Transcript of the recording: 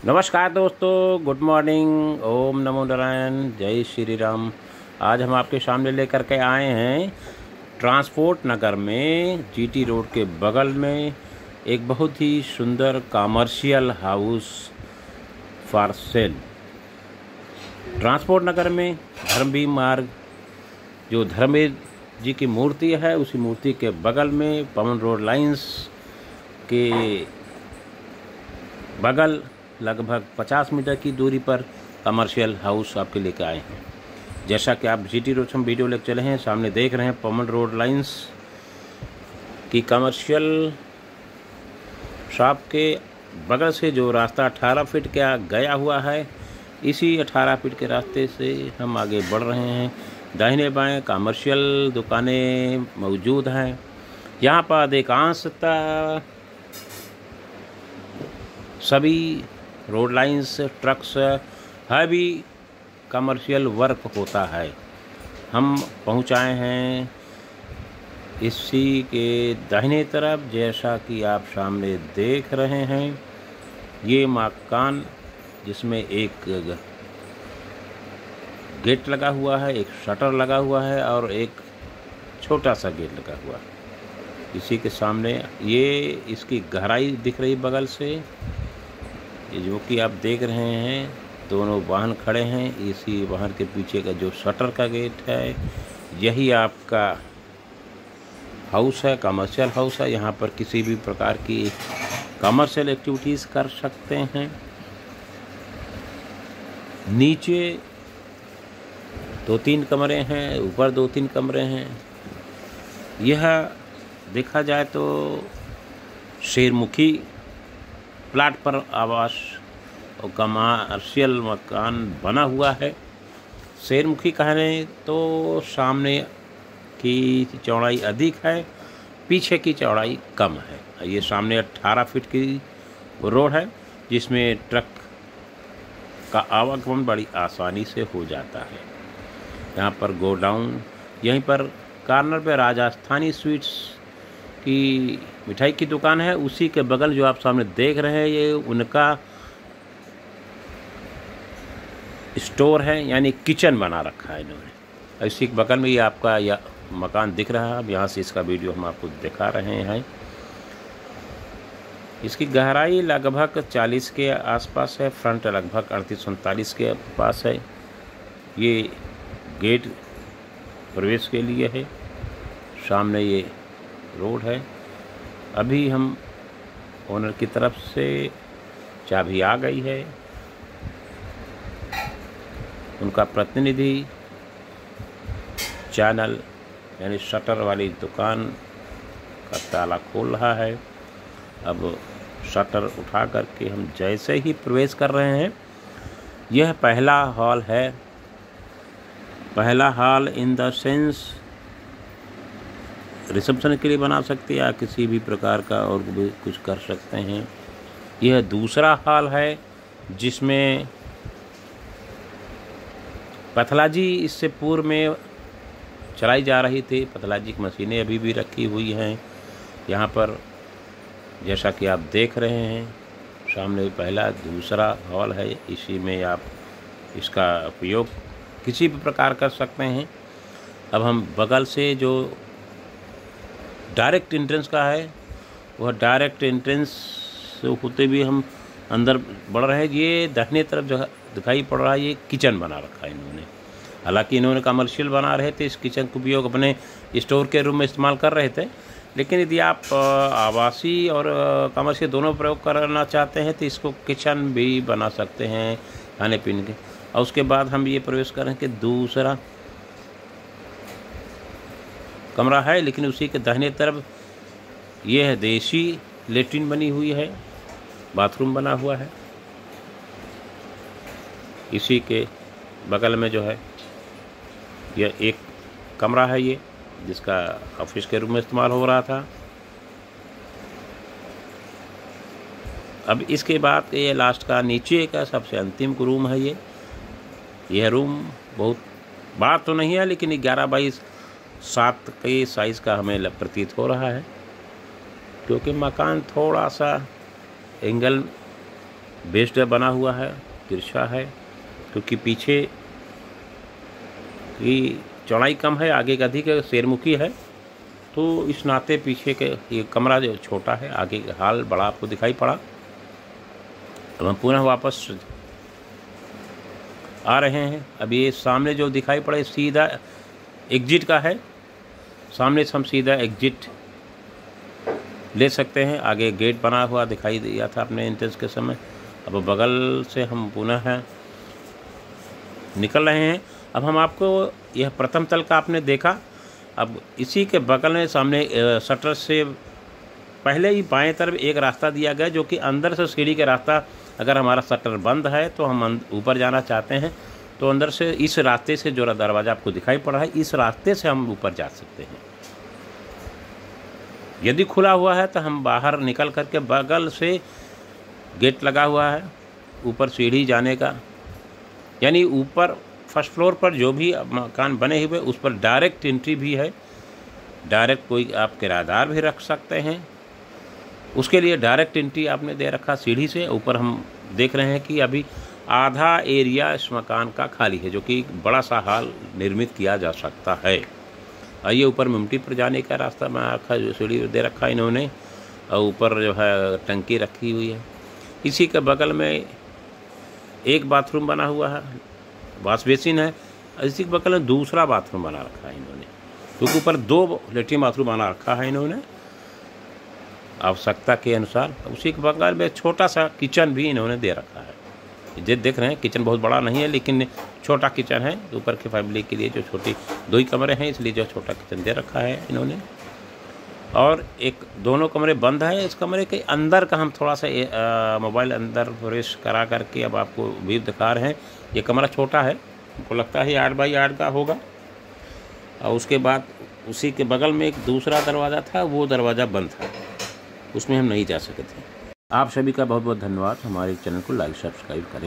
नमस्कार दोस्तों, good morning. ओम नमो नारायण, जय श्री राम। आज हम आपके सामने लेकर के आए हैं ट्रांसपोर्ट नगर में जीटी रोड के बगल में एक बहुत ही सुंदर commercial house for sale. Transport Nagar में धर्मवीर मार्ग जो धर्मवीर जी की मूर्ति है, उसी मूर्ति के बगल में पवन रोड लाइंस के बगल लगभग 50 मीटर की दूरी पर कमर्शियल हाउस आपके लेके आए हैं। जैसा कि आप जीटी रोड से हम वीडियो लेकर चले हैं, सामने देख रहे हैं पवन रोड लाइंस की कमर्शियल शॉप के बगल से जो रास्ता 18 फीट का गया हुआ है, इसी 18 फीट के रास्ते से हम आगे बढ़ रहे हैं। दाहिने बाएं कमर्शियल दुकानें मौजूद हैं। यहाँ पर अधिकांशतः सभी road lines, trucks, heavy commercial work होता है। हम पहुँचाए हैं इसी के दाहिने तरफ, जैसा कि आप सामने देख रहे हैं। ये मकान जिसमें एक गेट लगा हुआ है, एक शटर लगा हुआ है और एक छोटा सा गेट लगा हुआ है। इसी के सामने ये इसकी गहराई दिख रही बगल से, ये जो कि आप देख रहे हैं दोनों वाहन खड़े हैं। इसी वाहन के पीछे का जो शटर का गेट है, यही आपका हाउस है, कमर्शियल हाउस है। यहाँ पर किसी भी प्रकार की कमर्शियल एक्टिविटीज़ कर सकते हैं। नीचे 2-3 कमरे हैं, ऊपर 2-3 कमरे हैं। यह देखा जाए तो शेरमुखी प्लाट पर आवास और कमर्शियल मकान बना हुआ है। शेरमुखी कहने तो सामने की चौड़ाई अधिक है, पीछे की चौड़ाई कम है। ये सामने 18 फीट की रोड है, जिसमें ट्रक का आवागमन बड़ी आसानी से हो जाता है। यहाँ पर गोडाउन, यहीं पर कॉर्नर पे राजस्थानी स्वीट्स की मिठाई की दुकान है। उसी के बगल जो आप सामने देख रहे हैं, ये उनका स्टोर है, यानी किचन बना रखा है इन्होंने। इसी के बगल में ये आपका यह मकान दिख रहा है। अब यहाँ से इसका वीडियो हम आपको दिखा रहे हैं। इसकी गहराई लगभग 40 के आसपास है, फ्रंट लगभग 38-39 के पास है। ये गेट प्रवेश के लिए है, सामने ये रोड है। अभी हम ओनर की तरफ से चाबी आ गई है, उनका प्रतिनिधि चैनल यानी शटर वाली दुकान का ताला खोल रहा है। अब शटर उठा करके हम जैसे ही प्रवेश कर रहे हैं, यह पहला हॉल है। पहला hall in the sense reception के लिए बना सकते हैं या किसी भी प्रकार का और भी कुछ कर सकते हैं। यह दूसरा हॉल है, जिसमें पैथोलॉजी इससे पूर्व में चलाई जा रही थी। पैथोलॉजी की मशीनें अभी भी रखी हुई हैं यहाँ पर, जैसा कि आप देख रहे हैं। सामने पहला दूसरा हॉल है, इसी में आप इसका उपयोग किसी भी प्रकार कर सकते हैं। अब हम बगल से जो डायरेक्ट एंट्रेंस का है, वह डायरेक्ट एंट्रेंस होते भी हम अंदर बढ़ रहे हैं। ये दाहिने तरफ जो दिखाई पड़ रहा है, ये किचन बना रखा है इन्होंने। हालांकि इन्होंने कमर्शियल बना रहे थे, इस किचन का उपयोग अपने स्टोर के रूम में इस्तेमाल कर रहे थे। लेकिन यदि आप आवासीय और कमर्शियल दोनों प्रयोग करना चाहते हैं, तो इसको किचन भी बना सकते हैं खाने पीने के। और उसके बाद हम ये प्रवेश करें कि दूसरा कमरा है, लेकिन उसी के दाहिने तरफ ये है देसी लेट्रिन बनी हुई है, बाथरूम बना हुआ है। इसी के बगल में जो है यह एक कमरा है, ये जिसका ऑफिस के रूम में इस्तेमाल हो रहा था। अब इसके बाद ये लास्ट का नीचे का सबसे अंतिम रूम है। यह रूम बहुत बड़ा तो नहीं है, लेकिन 11x7 के साइज़ का हमें प्रतीत हो रहा है, क्योंकि मकान थोड़ा सा एंगल बेस्ड बना हुआ है, तिरछा है, क्योंकि पीछे की चौड़ाई कम है, आगे का अधिक है, शेरमुखी है, तो इस नाते पीछे के ये कमरा जो छोटा है, आगे का हाल बड़ा आपको दिखाई पड़ा। अब हम पुनः वापस आ रहे हैं। अब ये सामने जो दिखाई पड़े सीधा एग्जिट का है, सामने से हम सीधा एग्जिट ले सकते हैं। आगे गेट बना हुआ दिखाई दिया था अपने एंट्रेंस के समय। अब बगल से हम पुनः निकल रहे हैं। अब हम आपको यह प्रथम तल का आपने देखा, अब इसी के बगल में सामने शटर से पहले ही बाएं तरफ एक रास्ता दिया गया, जो कि अंदर से सीढ़ी का रास्ता, अगर हमारा शटर बंद है तो हम ऊपर जाना चाहते हैं तो अंदर से इस रास्ते से जो दरवाज़ा आपको दिखाई पड़ रहा है, इस रास्ते से हम ऊपर जा सकते हैं। यदि खुला हुआ है तो हम बाहर निकल करके बगल से गेट लगा हुआ है, ऊपर सीढ़ी जाने का, यानी ऊपर फर्स्ट फ्लोर पर जो भी मकान बने हुए उस पर डायरेक्ट एंट्री भी है। डायरेक्ट कोई आप किराएदार भी रख सकते हैं, उसके लिए डायरेक्ट एंट्री आपने दे रखा सीढ़ी से। ऊपर हम देख रहे हैं कि अभी आधा एरिया इस मकान का खाली है, जो कि बड़ा सा हॉल निर्मित किया जा सकता है। आइए ऊपर मिट्टी पर जाने का रास्ता बना रखा, जो सीढ़ी दे रखा इन्होंने, और ऊपर जो है टंकी रखी हुई है। इसी के बगल में एक बाथरूम बना हुआ है, वॉश बेसिन है। इसी के बगल में दूसरा बाथरूम बना रखा है इन्होंने, क्योंकि ऊपर 2 लेट्रिन बाथरूम बना रखा है इन्होंने आवश्यकता के अनुसार। उसी के बगल में छोटा सा किचन भी इन्होंने दे रखा है। ये देख रहे हैं किचन बहुत बड़ा नहीं है, लेकिन छोटा किचन है। ऊपर की फैमिली के लिए जो छोटी 2 ही कमरे हैं, इसलिए जो छोटा किचन दे रखा है इन्होंने। और एक दोनों कमरे बंद है। इस कमरे के अंदर का हम थोड़ा सा मोबाइल अंदर प्रवेश करा करके अब आपको व्यू दिखा रहे हैं। ये कमरा छोटा है, हमको लगता है 8 बाई 8 का होगा। और उसके बाद उसी के बगल में एक दूसरा दरवाज़ा था, वो दरवाज़ा बंद था, उसमें हम नहीं जा सके थे। आप सभी का बहुत बहुत धन्यवाद। हमारे चैनल को लाइक सब्सक्राइब करें।